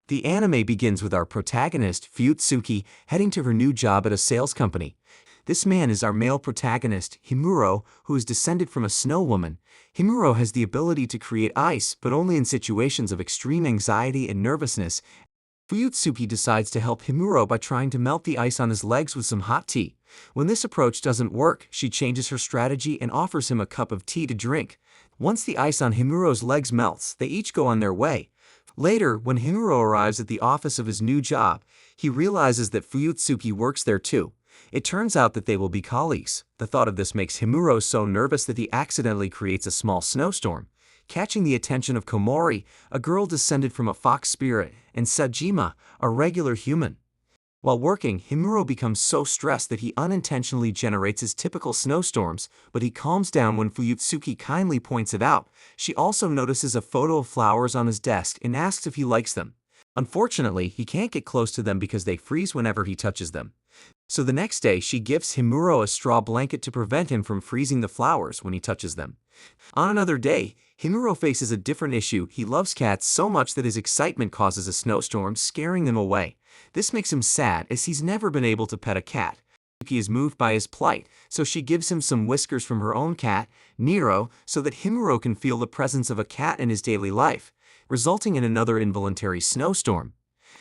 The anime begins with our protagonist, Fuyutsuki, heading to her new job at a sales company. This man is our male protagonist, Himuro, who is descended from a snow woman. Himuro has the ability to create ice, but only in situations of extreme anxiety and nervousness. Fuyutsuki decides to help Himuro by trying to melt the ice on his legs with some hot tea. When this approach doesn't work, she changes her strategy and offers him a cup of tea to drink. Once the ice on Himuro's legs melts, they each go on their way. Later, when Himuro arrives at the office of his new job, he realizes that Fuyutsuki works there too. It turns out that they will be colleagues. The thought of this makes Himuro so nervous that he accidentally creates a small snowstorm, catching the attention of Komori, a girl descended from a fox spirit, and Sajima, a regular human. While working, Himuro becomes so stressed that he unintentionally generates his typical snowstorms, but he calms down when Fuyutsuki kindly points it out. She also notices a photo of flowers on his desk and asks if he likes them. Unfortunately, he can't get close to them because they freeze whenever he touches them. So the next day, she gives Himuro a straw blanket to prevent him from freezing the flowers when he touches them. On another day, Himuro faces a different issue. He loves cats so much that his excitement causes a snowstorm, scaring them away. This makes him sad as he's never been able to pet a cat. He is moved by his plight, so she gives him some whiskers from her own cat, Nero, so that Himuro can feel the presence of a cat in his daily life, resulting in another involuntary snowstorm.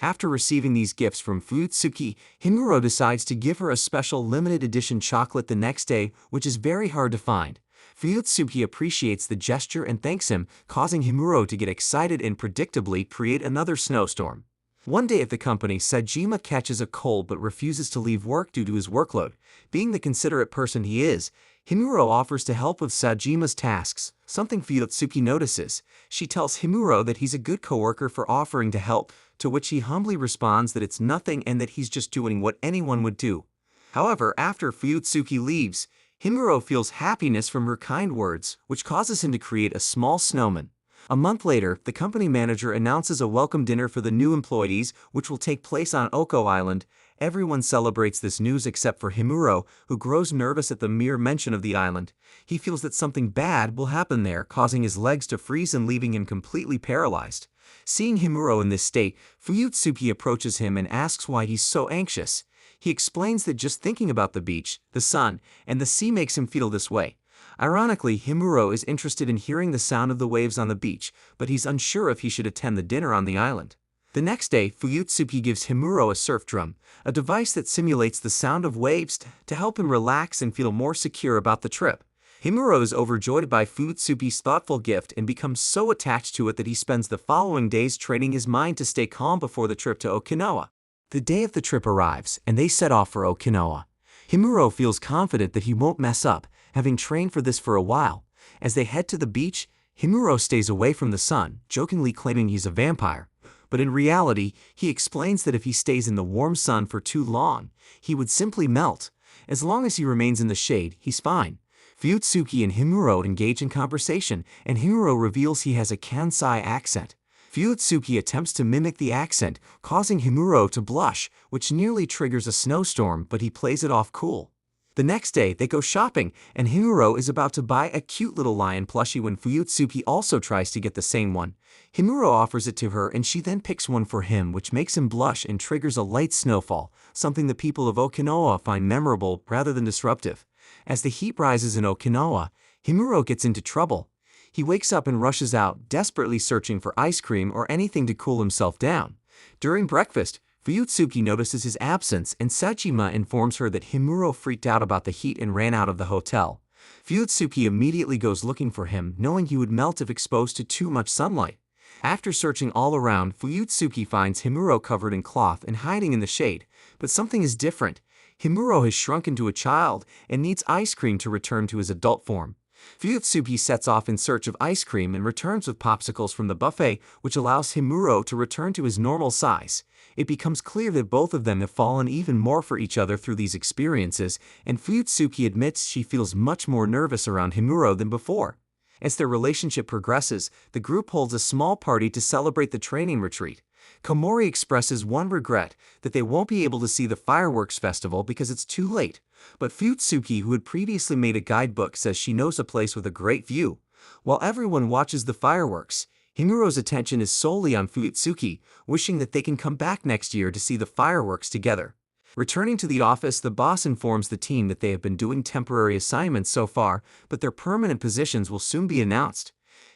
After receiving these gifts from Fuyutsuki, Himuro decides to give her a special limited edition chocolate the next day, which is very hard to find. Fuyutsuki appreciates the gesture and thanks him, causing Himuro to get excited and predictably create another snowstorm. One day at the company, Sajima catches a cold but refuses to leave work due to his workload. Being the considerate person he is, Himuro offers to help with Sajima's tasks, something Fuyutsuki notices. She tells Himuro that he's a good coworker for offering to help, to which he humbly responds that it's nothing and that he's just doing what anyone would do. However, after Fuyutsuki leaves, Himuro feels happiness from her kind words, which causes him to create a small snowman. A month later, the company manager announces a welcome dinner for the new employees, which will take place on Oko Island. Everyone celebrates this news except for Himuro, who grows nervous at the mere mention of the island. He feels that something bad will happen there, causing his legs to freeze and leaving him completely paralyzed. Seeing Himuro in this state, Fuyutsuki approaches him and asks why he's so anxious. He explains that just thinking about the beach, the sun, and the sea makes him feel this way. Ironically, Himuro is interested in hearing the sound of the waves on the beach, but he's unsure if he should attend the dinner on the island. The next day, Fuyutsuki gives Himuro a surf drum, a device that simulates the sound of waves to help him relax and feel more secure about the trip. Himuro is overjoyed by Fuyutsuki's thoughtful gift and becomes so attached to it that he spends the following days training his mind to stay calm before the trip to Okinawa. The day of the trip arrives, and they set off for Okinawa. Himuro feels confident that he won't mess up, having trained for this for a while. As they head to the beach, Himuro stays away from the sun, jokingly claiming he's a vampire. But in reality, he explains that if he stays in the warm sun for too long, he would simply melt. As long as he remains in the shade, he's fine. Fuyutsuki and Himuro engage in conversation, and Himuro reveals he has a Kansai accent. Fuyutsuki attempts to mimic the accent, causing Himuro to blush, which nearly triggers a snowstorm, but he plays it off cool. The next day, they go shopping, and Himuro is about to buy a cute little lion plushie when Fuyutsuki also tries to get the same one. Himuro offers it to her and she then picks one for him, which makes him blush and triggers a light snowfall, something the people of Okinawa find memorable rather than disruptive. As the heat rises in Okinawa, Himuro gets into trouble. He wakes up and rushes out, desperately searching for ice cream or anything to cool himself down. During breakfast, Fuyutsuki notices his absence and Sajima informs her that Himuro freaked out about the heat and ran out of the hotel. Fuyutsuki immediately goes looking for him, knowing he would melt if exposed to too much sunlight. After searching all around, Fuyutsuki finds Himuro covered in cloth and hiding in the shade, but something is different. Himuro has shrunk into a child and needs ice cream to return to his adult form. Fuyutsuki sets off in search of ice cream and returns with popsicles from the buffet, which allows Himuro to return to his normal size. It becomes clear that both of them have fallen even more for each other through these experiences, and Fuyutsuki admits she feels much more nervous around Himuro than before. As their relationship progresses, the group holds a small party to celebrate the training retreat. Komori expresses one regret, that they won't be able to see the fireworks festival because it's too late. But Fuyutsuki, who had previously made a guidebook, says she knows a place with a great view. While everyone watches the fireworks, Himuro's attention is solely on Fuyutsuki, wishing that they can come back next year to see the fireworks together. Returning to the office, the boss informs the team that they have been doing temporary assignments so far, but their permanent positions will soon be announced.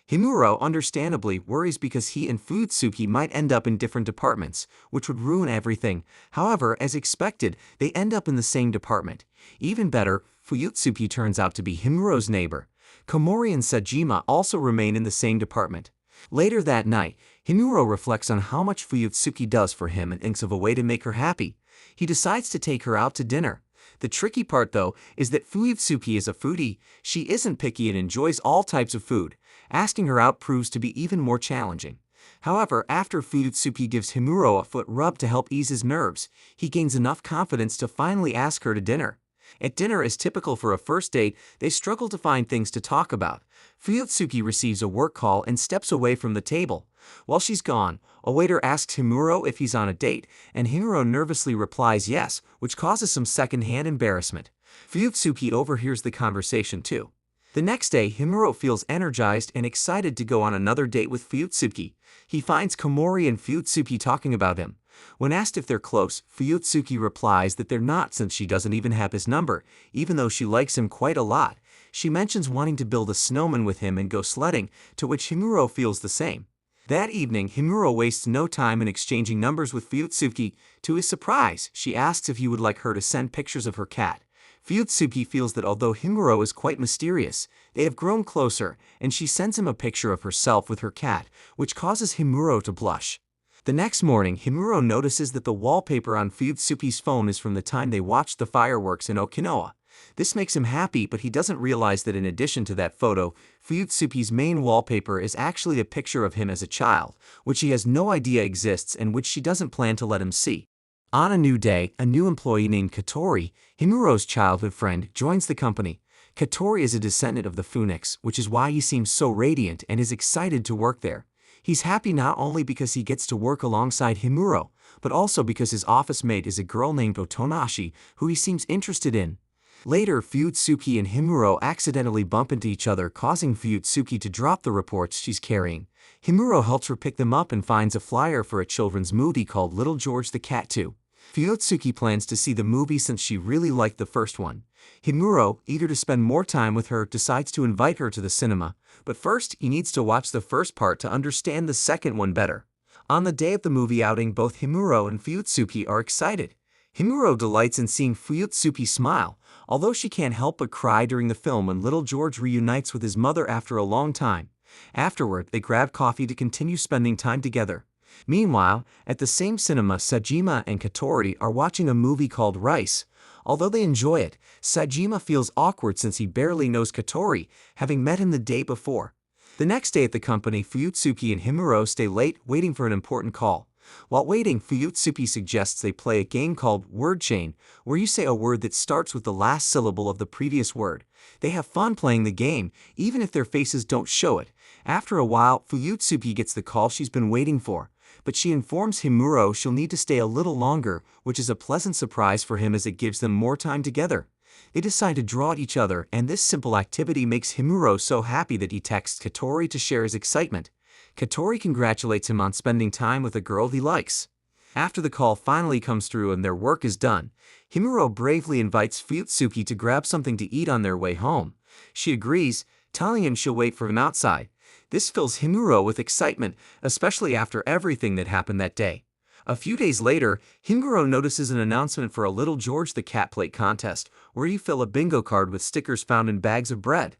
Himuro understandably worries because he and Fuyutsuki might end up in different departments, which would ruin everything. However, as expected, they end up in the same department. Even better, Fuyutsuki turns out to be Himuro's neighbor. Komori and Sajima also remain in the same department. Later that night, Himuro reflects on how much Fuyutsuki does for him and thinks of a way to make her happy. He decides to take her out to dinner. The tricky part, though, is that Fuyutsuki is a foodie. She isn't picky and enjoys all types of food. Asking her out proves to be even more challenging. However, after Fuyutsuki gives Himuro a foot rub to help ease his nerves, he gains enough confidence to finally ask her to dinner. At dinner, as typical for a first date, they struggle to find things to talk about. Fuyutsuki receives a work call and steps away from the table. While she's gone, a waiter asks Himuro if he's on a date, and Himuro nervously replies yes, which causes some second-hand embarrassment. Fuyutsuki overhears the conversation too. The next day, Himuro feels energized and excited to go on another date with Fuyutsuki. He finds Komori and Fuyutsuki talking about him. When asked if they're close, Fuyutsuki replies that they're not since she doesn't even have his number, even though she likes him quite a lot. She mentions wanting to build a snowman with him and go sledding, to which Himuro feels the same. That evening, Himuro wastes no time in exchanging numbers with Fuyutsuki. To his surprise, she asks if he would like her to send pictures of her cat. Fuyutsuki feels that although Himuro is quite mysterious, they have grown closer, and she sends him a picture of herself with her cat, which causes Himuro to blush. The next morning, Himuro notices that the wallpaper on Fuyutsuki's phone is from the time they watched the fireworks in Okinawa. This makes him happy, but he doesn't realize that in addition to that photo, Fuyutsuki's main wallpaper is actually a picture of him as a child, which he has no idea exists and which she doesn't plan to let him see. On a new day, a new employee named Katori, Himuro's childhood friend, joins the company. Katori is a descendant of the Phoenix, which is why he seems so radiant and is excited to work there. He's happy not only because he gets to work alongside Himuro, but also because his office mate is a girl named Otonashi, who he seems interested in. Later, Fuyutsuki and Himuro accidentally bump into each other, causing Fuyutsuki to drop the reports she's carrying. Himuro helps her pick them up and finds a flyer for a children's movie called Little George the Cat 2. Fuyutsuki plans to see the movie since she really liked the first one. Himuro, eager to spend more time with her, decides to invite her to the cinema, but first he needs to watch the first part to understand the second one better. On the day of the movie outing, both Himuro and Fuyutsuki are excited. Himuro delights in seeing Fuyutsuki smile, although she can't help but cry during the film when little George reunites with his mother after a long time. Afterward, they grab coffee to continue spending time together. Meanwhile, at the same cinema, Sajima and Katori are watching a movie called Rice. Although they enjoy it, Sajima feels awkward since he barely knows Katori, having met him the day before. The next day at the company, Fuyutsuki and Himuro stay late waiting for an important call. While waiting, Fuyutsuki suggests they play a game called Word Chain, where you say a word that starts with the last syllable of the previous word. They have fun playing the game, even if their faces don't show it. After a while, Fuyutsuki gets the call she's been waiting for, but she informs Himuro she'll need to stay a little longer, which is a pleasant surprise for him as it gives them more time together. They decide to draw at each other, and this simple activity makes Himuro so happy that he texts Katori to share his excitement. Katori congratulates him on spending time with a girl he likes. After the call finally comes through and their work is done, Himuro bravely invites Fuyutsuki to grab something to eat on their way home. She agrees, telling him she'll wait for him outside. This fills Himuro with excitement, especially after everything that happened that day. A few days later, Himuro notices an announcement for a Little George the Cat Plate contest, where you fill a bingo card with stickers found in bags of bread.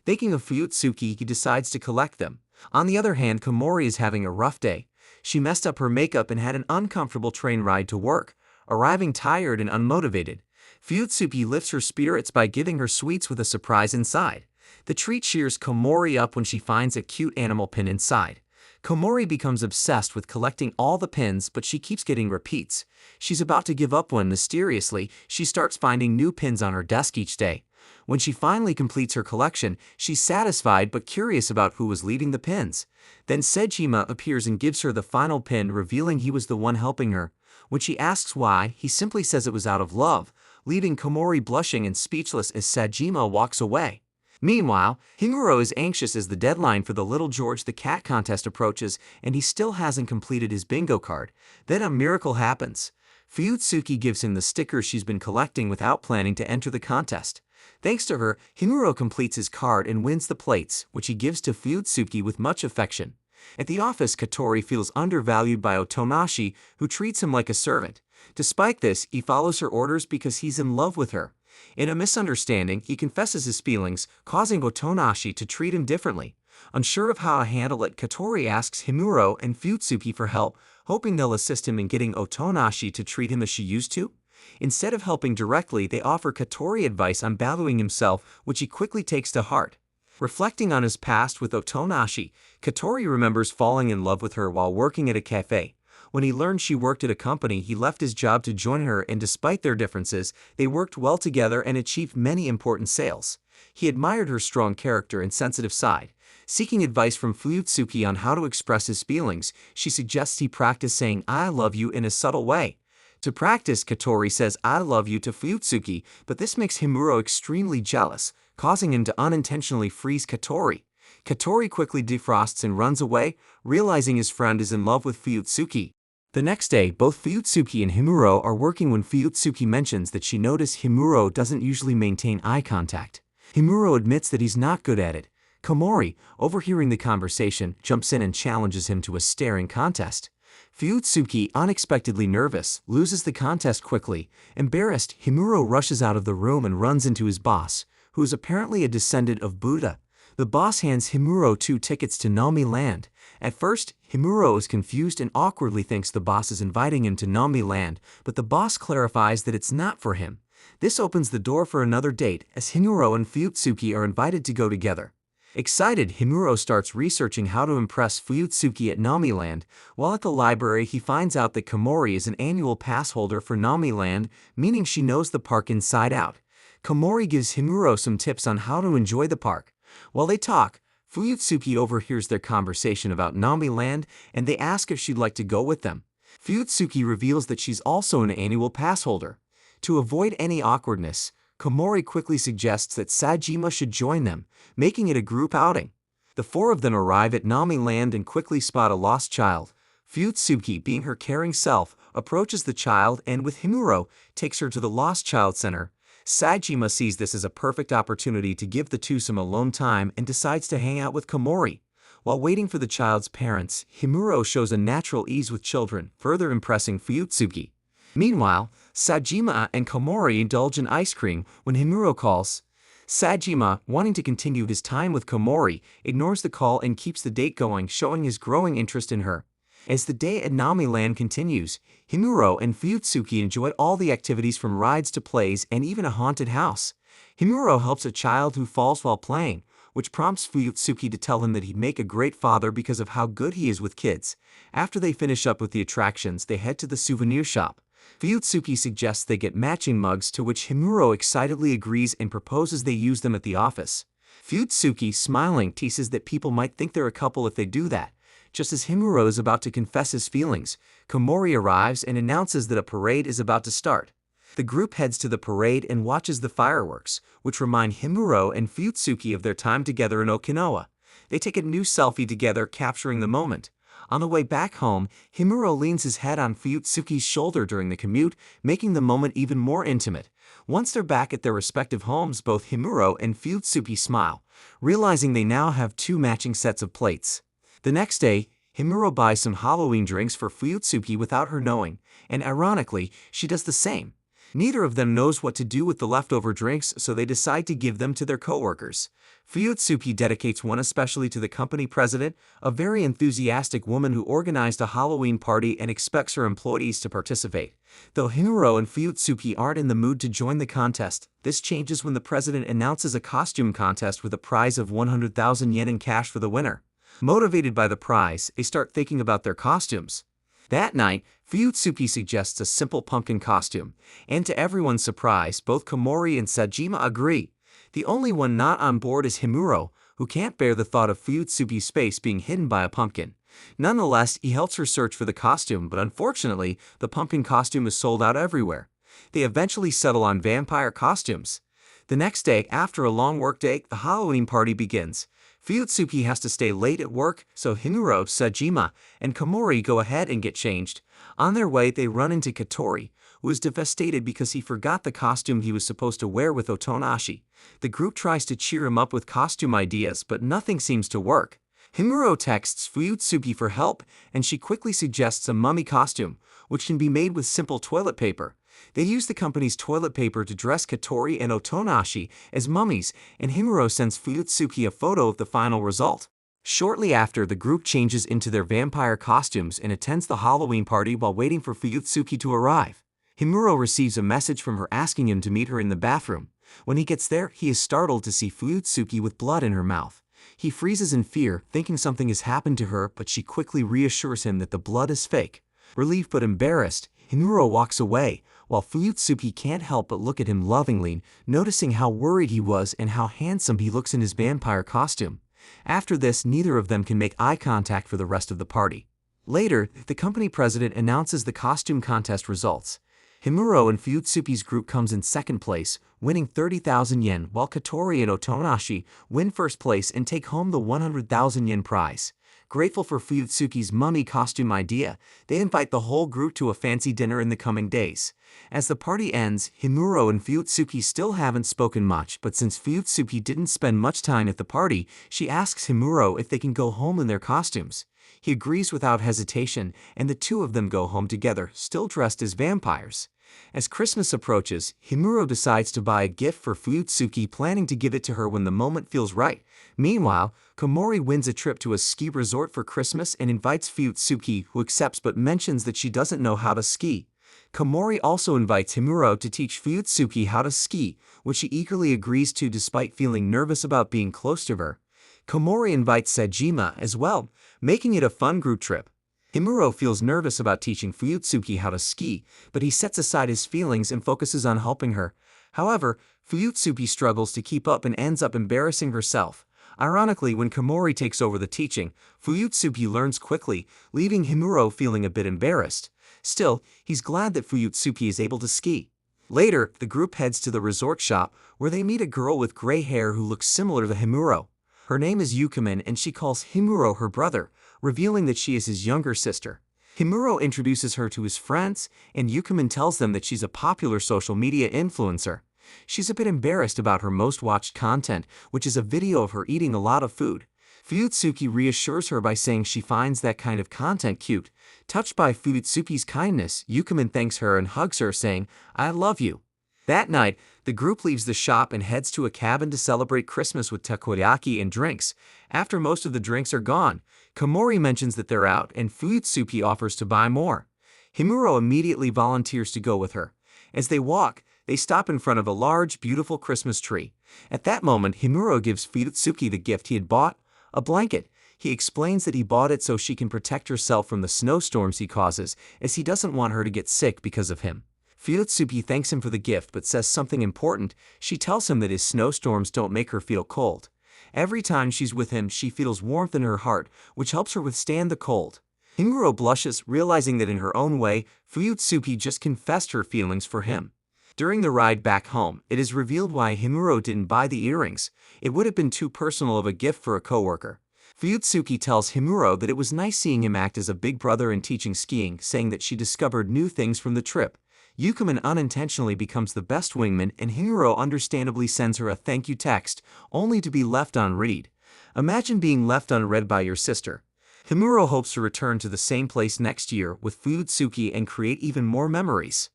Thinking of Fuyutsuki, he decides to collect them. On the other hand, Komori is having a rough day. She messed up her makeup and had an uncomfortable train ride to work, arriving tired and unmotivated. Fuyutsuki lifts her spirits by giving her sweets with a surprise inside. The treat cheers Komori up when she finds a cute animal pin inside. Komori becomes obsessed with collecting all the pins, but she keeps getting repeats. She's about to give up when, mysteriously, she starts finding new pins on her desk each day. When she finally completes her collection, she's satisfied but curious about who was leaving the pins. Then Sejima appears and gives her the final pin, revealing he was the one helping her. When she asks why, he simply says it was out of love, leaving Komori blushing and speechless as Sejima walks away. Meanwhile, Himuro is anxious as the deadline for the Little George the Cat contest approaches and he still hasn't completed his bingo card. Then a miracle happens. Fuyutsuki gives him the stickers she's been collecting without planning to enter the contest. Thanks to her, Himuro completes his card and wins the plates, which he gives to Fuyutsuki with much affection. At the office, Katori feels undervalued by Otonashi, who treats him like a servant. Despite this, he follows her orders because he's in love with her. In a misunderstanding, he confesses his feelings, causing Otonashi to treat him differently. Unsure of how to handle it, Katori asks Himuro and Fuyutsuki for help, hoping they'll assist him in getting Otonashi to treat him as she used to. Instead of helping directly, they offer Katori advice on valuing himself, which he quickly takes to heart. Reflecting on his past with Otonashi, Katori remembers falling in love with her while working at a cafe. When he learned she worked at a company, he left his job to join her, and despite their differences, they worked well together and achieved many important sales. He admired her strong character and sensitive side. Seeking advice from Fuyutsuki on how to express his feelings, she suggests he practice saying "I love you" in a subtle way. To practice, Katori says "I love you" to Fuyutsuki, but this makes Himuro extremely jealous, causing him to unintentionally freeze Katori. Katori quickly defrosts and runs away, realizing his friend is in love with Fuyutsuki. The next day, both Fuyutsuki and Himuro are working when Fuyutsuki mentions that she noticed Himuro doesn't usually maintain eye contact. Himuro admits that he's not good at it. Komori, overhearing the conversation, jumps in and challenges him to a staring contest. Fuyutsuki, unexpectedly nervous, loses the contest quickly. Embarrassed, Himuro rushes out of the room and runs into his boss, who is apparently a descendant of Buddha. The boss hands Himuro 2 tickets to Nami Land. At first, Himuro is confused and awkwardly thinks the boss is inviting him to Nami Land, but the boss clarifies that it's not for him. This opens the door for another date, as Himuro and Fuyutsuki are invited to go together. Excited, Himuro starts researching how to impress Fuyutsuki at Nami Land. While at the library, he finds out that Komori is an annual pass holder for Nami Land, meaning she knows the park inside out. Komori gives Himuro some tips on how to enjoy the park. While they talk, Fuyutsuki overhears their conversation about Nami Land and they ask if she'd like to go with them. Fuyutsuki reveals that she's also an annual pass holder. To avoid any awkwardness, Komori quickly suggests that Sajima should join them, making it a group outing. The 4 of them arrive at Nami Land and quickly spot a lost child. Fuyutsuki, being her caring self, approaches the child and, with Himuro, takes her to the Lost Child Center. Sajima sees this as a perfect opportunity to give the two some alone time and decides to hang out with Komori. While waiting for the child's parents, Himuro shows a natural ease with children, further impressing Fuyutsuki. Meanwhile, Sajima and Komori indulge in ice cream when Himuro calls. Sajima, wanting to continue his time with Komori, ignores the call and keeps the date going, showing his growing interest in her. As the day at Nami Land continues, Himuro and Fuyutsuki enjoy all the activities from rides to plays and even a haunted house. Himuro helps a child who falls while playing, which prompts Fuyutsuki to tell him that he'd make a great father because of how good he is with kids. After they finish up with the attractions, they head to the souvenir shop. Fuyutsuki suggests they get matching mugs, to which Himuro excitedly agrees and proposes they use them at the office. Fuyutsuki, smiling, teases that people might think they're a couple if they do that. Just as Himuro is about to confess his feelings, Komori arrives and announces that a parade is about to start. The group heads to the parade and watches the fireworks, which remind Himuro and Fuyutsuki of their time together in Okinawa. They take a new selfie together, capturing the moment. On the way back home, Himuro leans his head on Fuyutsuki's shoulder during the commute, making the moment even more intimate. Once they're back at their respective homes, both Himuro and Fuyutsuki smile, realizing they now have 2 matching sets of plates. The next day, Himuro buys some Halloween drinks for Fuyutsuki without her knowing, and ironically, she does the same. Neither of them knows what to do with the leftover drinks, so they decide to give them to their coworkers. Fuyutsuki dedicates one especially to the company president, a very enthusiastic woman who organized a Halloween party and expects her employees to participate. Though Himuro and Fuyutsuki aren't in the mood to join the contest, this changes when the president announces a costume contest with a prize of 100,000 yen in cash for the winner. Motivated by the prize, they start thinking about their costumes. That night, Fuyutsuki suggests a simple pumpkin costume, and to everyone's surprise, both Komori and Sajima agree. The only one not on board is Himuro, who can't bear the thought of Fuyutsuki's face being hidden by a pumpkin. Nonetheless, he helps her search for the costume, but unfortunately, the pumpkin costume is sold out everywhere. They eventually settle on vampire costumes. The next day, after a long workday, the Halloween party begins. Fuyutsuki has to stay late at work, so Himuro, Sajima, and Komori go ahead and get changed. On their way, they run into Katori, who is devastated because he forgot the costume he was supposed to wear with Otonashi. The group tries to cheer him up with costume ideas, but nothing seems to work. Himuro texts Fuyutsuki for help, and she quickly suggests a mummy costume, which can be made with simple toilet paper. They use the company's toilet paper to dress Katori and Otonashi as mummies, and Himuro sends Fuyutsuki a photo of the final result. Shortly after, the group changes into their vampire costumes and attends the Halloween party while waiting for Fuyutsuki to arrive. Himuro receives a message from her asking him to meet her in the bathroom. When he gets there, he is startled to see Fuyutsuki with blood in her mouth. He freezes in fear, thinking something has happened to her, but she quickly reassures him that the blood is fake. Relieved but embarrassed, Himuro walks away, while Fuyutsuki can't help but look at him lovingly, noticing how worried he was and how handsome he looks in his vampire costume. After this, neither of them can make eye contact for the rest of the party. Later, the company president announces the costume contest results. Himuro and Fuyutsuki's group comes in second place, winning 30,000 yen, while Katori and Otonashi win first place and take home the 100,000 yen prize. Grateful for Fuyutsuki's mummy costume idea, they invite the whole group to a fancy dinner in the coming days. As the party ends, Himuro and Fuyutsuki still haven't spoken much, but since Fuyutsuki didn't spend much time at the party, she asks Himuro if they can go home in their costumes. He agrees without hesitation, and the two of them go home together, still dressed as vampires. As Christmas approaches, Himuro decides to buy a gift for Fuyutsuki, planning to give it to her when the moment feels right. Meanwhile, Komori wins a trip to a ski resort for Christmas and invites Fuyutsuki, who accepts but mentions that she doesn't know how to ski. Komori also invites Himuro to teach Fuyutsuki how to ski, which she eagerly agrees to despite feeling nervous about being close to her. Komori invites Sajima as well, making it a fun group trip. Himuro feels nervous about teaching Fuyutsuki how to ski, but he sets aside his feelings and focuses on helping her. However, Fuyutsuki struggles to keep up and ends up embarrassing herself. Ironically, when Komori takes over the teaching, Fuyutsuki learns quickly, leaving Himuro feeling a bit embarrassed. Still, he's glad that Fuyutsuki is able to ski. Later, the group heads to the resort shop, where they meet a girl with gray hair who looks similar to Himuro. Her name is Yukimin, and she calls Himuro her brother, revealing that she is his younger sister. Himuro introduces her to his friends, and Yukimin tells them that she's a popular social media influencer. She's a bit embarrassed about her most watched content, which is a video of her eating a lot of food. Fuyutsuki reassures her by saying she finds that kind of content cute. Touched by Fuyutsuki's kindness, Yukimin thanks her and hugs her, saying, "I love you." That night, the group leaves the shop and heads to a cabin to celebrate Christmas with takoyaki and drinks. After most of the drinks are gone, Komori mentions that they're out, and Fuyutsuki offers to buy more. Himuro immediately volunteers to go with her. As they walk, they stop in front of a large, beautiful Christmas tree. At that moment, Himuro gives Fuyutsuki the gift he had bought, a blanket. He explains that he bought it so she can protect herself from the snowstorms he causes, as he doesn't want her to get sick because of him. Fuyutsuki thanks him for the gift but says something important. She tells him that his snowstorms don't make her feel cold. Every time she's with him, she feels warmth in her heart, which helps her withstand the cold. Himuro blushes, realizing that in her own way, Fuyutsuki just confessed her feelings for him. During the ride back home, it is revealed why Himuro didn't buy the earrings. It would have been too personal of a gift for a coworker. Fuyutsuki tells Himuro that it was nice seeing him act as a big brother in teaching skiing, saying that she discovered new things from the trip. Yukimin unintentionally becomes the best wingman, and Himuro understandably sends her a thank you text, only to be left unread. Imagine being left unread by your sister. Himuro hopes to return to the same place next year with Fuyutsuki and create even more memories.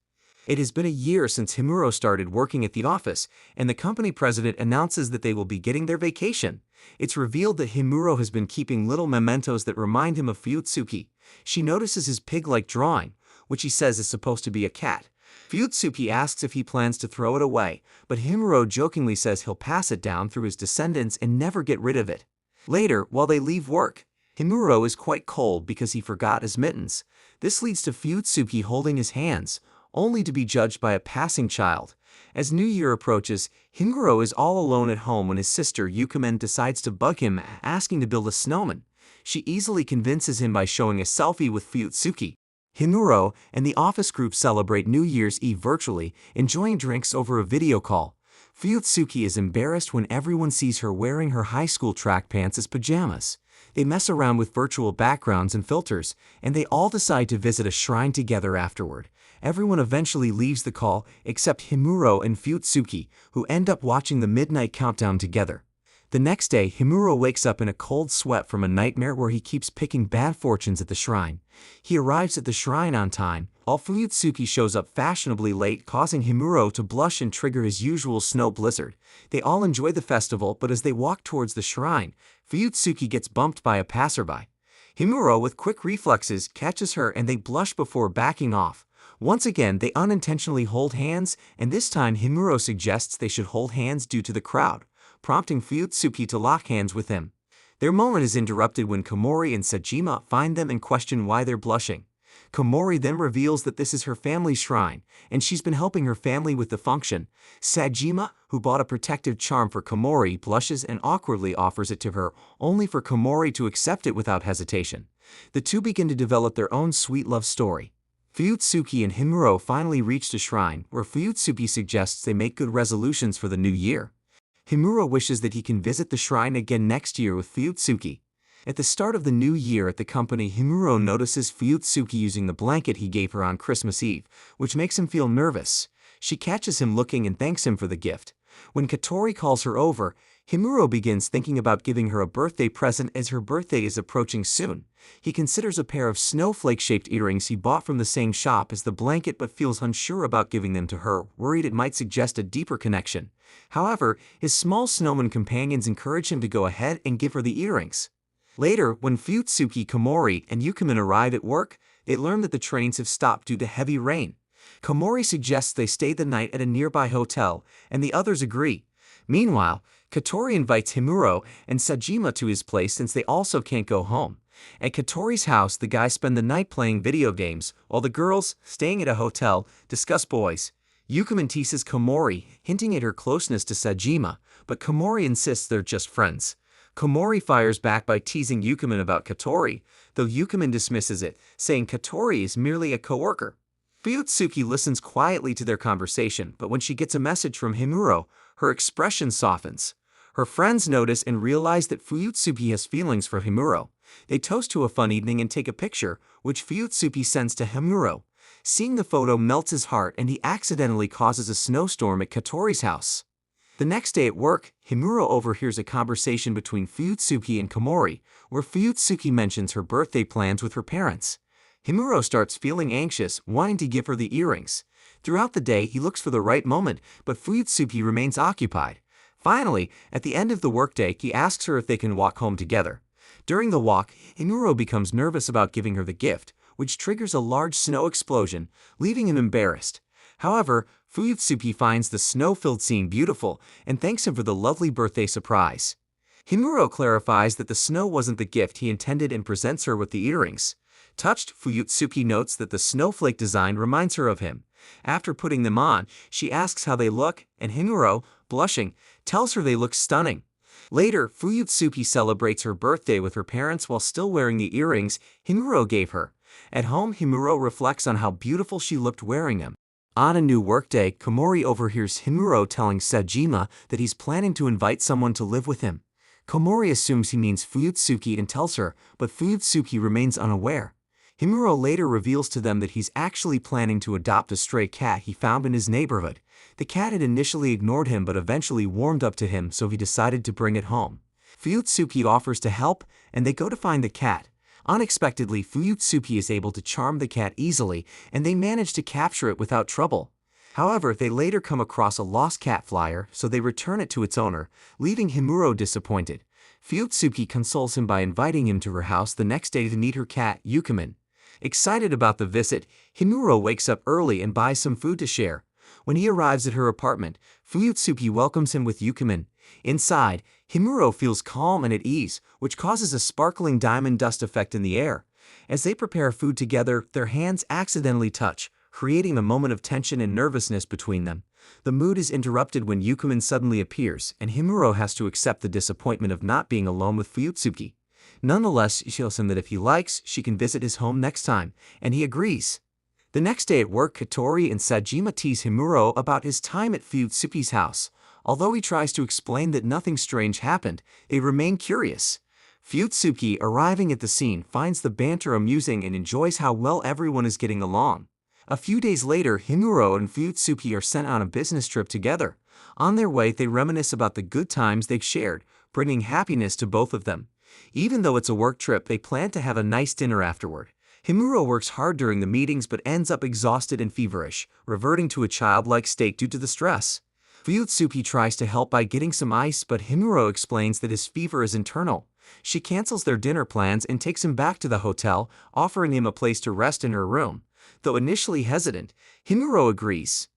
It has been a year since Himuro started working at the office, and the company president announces that they will be getting their vacation. It's revealed that Himuro has been keeping little mementos that remind him of Fuyutsuki. She notices his pig-like drawing, which he says is supposed to be a cat. Fuyutsuki asks if he plans to throw it away, but Himuro jokingly says he'll pass it down through his descendants and never get rid of it. Later, while they leave work, Himuro is quite cold because he forgot his mittens. This leads to Fuyutsuki holding his hands, only to be judged by a passing child. As New Year approaches, Himuro is all alone at home when his sister Yukimin decides to bug him, asking to build a snowman. She easily convinces him by showing a selfie with Fuyutsuki. Himuro and the office group celebrate New Year's Eve virtually, enjoying drinks over a video call. Fuyutsuki is embarrassed when everyone sees her wearing her high school track pants as pajamas. They mess around with virtual backgrounds and filters, and they all decide to visit a shrine together afterward. Everyone eventually leaves the call except Himuro and Fuyutsuki, who end up watching the midnight countdown together. The next day, Himuro wakes up in a cold sweat from a nightmare where he keeps picking bad fortunes at the shrine. He arrives at the shrine on time, while Fuyutsuki shows up fashionably late, causing Himuro to blush and trigger his usual snow blizzard. They all enjoy the festival, but as they walk towards the shrine, Fuyutsuki gets bumped by a passerby. Himuro, with quick reflexes, catches her and they blush before backing off. Once again, they unintentionally hold hands, and this time Himuro suggests they should hold hands due to the crowd, prompting Fuyutsuki to lock hands with him. Their moment is interrupted when Komori and Sajima find them and question why they're blushing. Komori then reveals that this is her family's shrine, and she's been helping her family with the function. Sajima, who bought a protective charm for Komori, blushes and awkwardly offers it to her, only for Komori to accept it without hesitation. The two begin to develop their own sweet love story. Fuyutsuki and Himuro finally reach the shrine, where Fuyutsuki suggests they make good resolutions for the new year. Himuro wishes that he can visit the shrine again next year with Fuyutsuki. At the start of the new year at the company, Himuro notices Fuyutsuki using the blanket he gave her on Christmas Eve, which makes him feel nervous. She catches him looking and thanks him for the gift. When Katori calls her over, Himuro begins thinking about giving her a birthday present as her birthday is approaching soon. He considers a pair of snowflake-shaped earrings he bought from the same shop as the blanket but feels unsure about giving them to her, worried it might suggest a deeper connection. However, his small snowman companions encourage him to go ahead and give her the earrings. Later, when Fuyutsuki, Komori, and Yukimin arrive at work, they learn that the trains have stopped due to heavy rain. Komori suggests they stay the night at a nearby hotel, and the others agree. Meanwhile, Katori invites Himuro and Sajima to his place since they also can't go home. At Katori's house, the guys spend the night playing video games, while the girls, staying at a hotel, discuss boys. Yukimin teases Komori, hinting at her closeness to Sajima, but Komori insists they're just friends. Komori fires back by teasing Yukimin about Katori, though Yukimin dismisses it, saying Katori is merely a coworker. Fuyutsuki listens quietly to their conversation, but when she gets a message from Himuro, her expression softens. Her friends notice and realize that Fuyutsuki has feelings for Himuro. They toast to a fun evening and take a picture, which Fuyutsuki sends to Himuro. Seeing the photo melts his heart and he accidentally causes a snowstorm at Katori's house. The next day at work, Himuro overhears a conversation between Fuyutsuki and Komori, where Fuyutsuki mentions her birthday plans with her parents. Himuro starts feeling anxious, wanting to give her the earrings. Throughout the day, he looks for the right moment, but Fuyutsuki remains occupied. Finally, at the end of the workday, he asks her if they can walk home together. During the walk, Himuro becomes nervous about giving her the gift, which triggers a large snow explosion, leaving him embarrassed. However, Fuyutsuki finds the snow-filled scene beautiful and thanks him for the lovely birthday surprise. Himuro clarifies that the snow wasn't the gift he intended and presents her with the earrings. Touched, Fuyutsuki notes that the snowflake design reminds her of him. After putting them on, she asks how they look, and Himuro, blushing, tells her they look stunning. Later, Fuyutsuki celebrates her birthday with her parents while still wearing the earrings Himuro gave her. At home, Himuro reflects on how beautiful she looked wearing them. On a new workday, Komori overhears Himuro telling Sajima that he's planning to invite someone to live with him. Komori assumes he means Fuyutsuki and tells her, but Fuyutsuki remains unaware. Himuro later reveals to them that he's actually planning to adopt a stray cat he found in his neighborhood. The cat had initially ignored him but eventually warmed up to him, so he decided to bring it home. Fuyutsuki offers to help, and they go to find the cat. Unexpectedly, Fuyutsuki is able to charm the cat easily, and they manage to capture it without trouble. However, they later come across a lost cat flyer, so they return it to its owner, leaving Himuro disappointed. Fuyutsuki consoles him by inviting him to her house the next day to meet her cat, Yukimin. Excited about the visit, Himuro wakes up early and buys some food to share. When he arrives at her apartment, Fuyutsuki welcomes him with Yukimin. Inside, Himuro feels calm and at ease, which causes a sparkling diamond dust effect in the air. As they prepare food together, their hands accidentally touch, creating a moment of tension and nervousness between them. The mood is interrupted when Yukimin suddenly appears, and Himuro has to accept the disappointment of not being alone with Fuyutsuki. Nonetheless, she tells him that if he likes, she can visit his home next time, and he agrees. The next day at work, Katori and Sajima tease Himuro about his time at Fuyutsuki's house. Although he tries to explain that nothing strange happened, they remain curious. Futsuki, arriving at the scene, finds the banter amusing and enjoys how well everyone is getting along. A few days later, Himuro and Futsuki are sent on a business trip together. On their way, they reminisce about the good times they've shared, bringing happiness to both of them. Even though it's a work trip, they plan to have a nice dinner afterward. Himuro works hard during the meetings but ends up exhausted and feverish, reverting to a childlike state due to the stress. Futsuki tries to help by getting some ice, but Himuro explains that his fever is internal. She cancels their dinner plans and takes him back to the hotel, offering him a place to rest in her room. Though initially hesitant, Himuro agrees.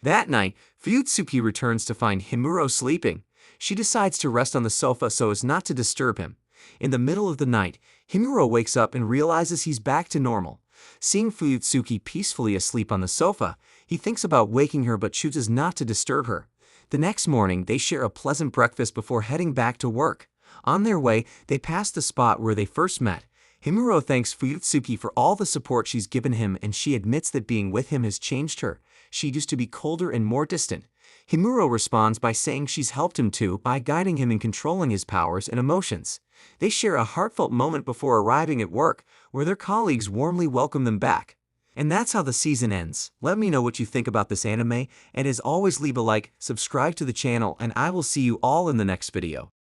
That night, Futsuki returns to find Himuro sleeping. She decides to rest on the sofa so as not to disturb him. In the middle of the night, Himuro wakes up and realizes he's back to normal. Seeing Futsuki peacefully asleep on the sofa, he thinks about waking her but chooses not to disturb her. The next morning, they share a pleasant breakfast before heading back to work. On their way, they pass the spot where they first met. Himuro thanks Futsuki for all the support she's given him, and she admits that being with him has changed her. She used to be colder and more distant. Himuro responds by saying she's helped him too by guiding him in controlling his powers and emotions. They share a heartfelt moment before arriving at work, where their colleagues warmly welcome them back. And that's how the season ends. Let me know what you think about this anime, and as always, leave a like, subscribe to the channel, and I will see you all in the next video.